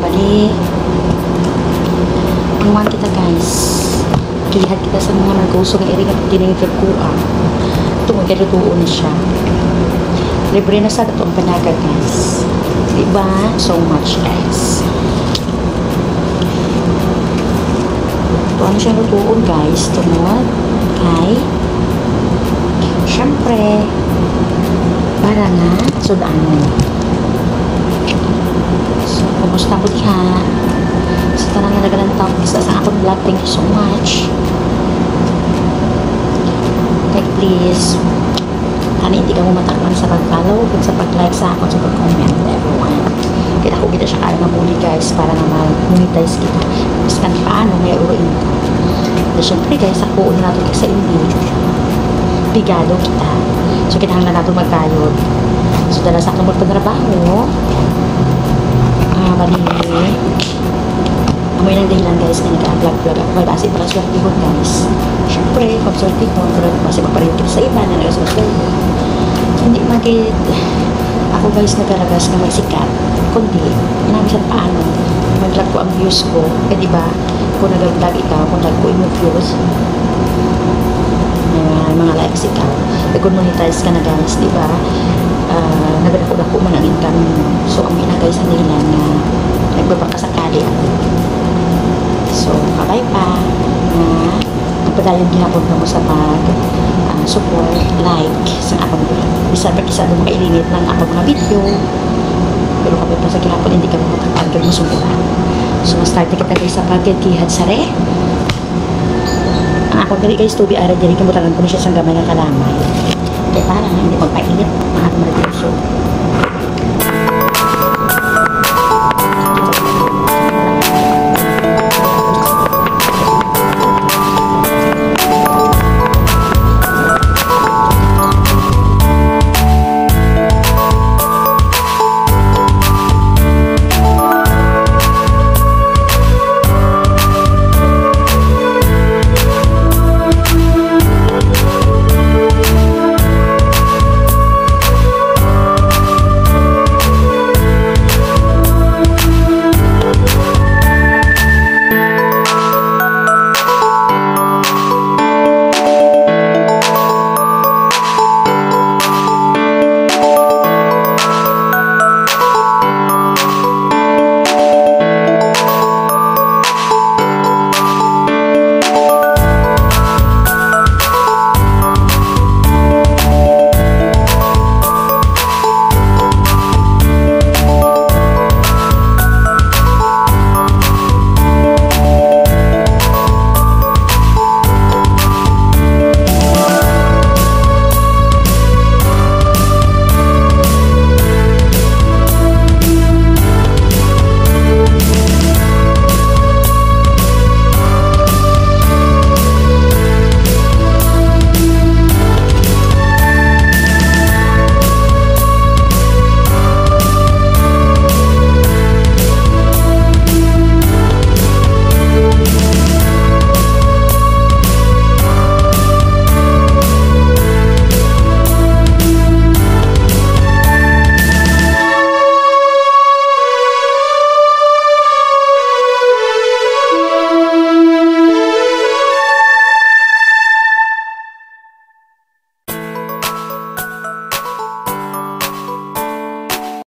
balik. Iwan kita guys. Kilihat kita sa mga nag-uso ng iri nga tinigil ko ito magkalutuon na siya. Libre na sa itong panaga guys. Diba? So much guys. Ito ano siya lutuon guys. Tunod. Okay. Siyempre para nga sudaan mo. So, kumusta po diha? Sa tanang nalagalan tao isa sa akong vlog. Thank you so much. Like please ano hindi ka mo matakman sa pag-follow at sa pag-like sa akin, sa pag-comment everyone. Kita ko kita siya kaya mabuli guys para na monetize kita. Mas kan paano may uruin ko. At syempre guys ako una natin sa hindi bigado kita. So kita hanggang natin magkayod. So dala sa akong magpatrabaho malili amoy ng dahilan guys na nag-vlog ako kaya kasi para swerte ko guys. Syempre pag swerte ko kasi magparin kita sa iba na nag-swerte hindi magit ako guys nagkaragas na magsikat kundi inamin siya paano mag-vlog ko ang views ko diba kung nag-vlog ikaw kung nag-ko yung views mga likes ikaw kung monetize ka na guys diba nagdako-dako man ang income so ang ina guys ang dahilan na nagbabakasakali ako so kabay pa padayon ginapon mo sa pag support, like sa akong bisa pa kisa doon makailinit ng akong mga video pero kapag pa sa gihapon hindi ka makapagpagod mo sumuran so start na kita guys sa pagkihad sa re ang akong dali guys tubi ara diri kimutangan ko na siya sa gamay ng kalamay kaya parang hindi magpainit ang akong mga video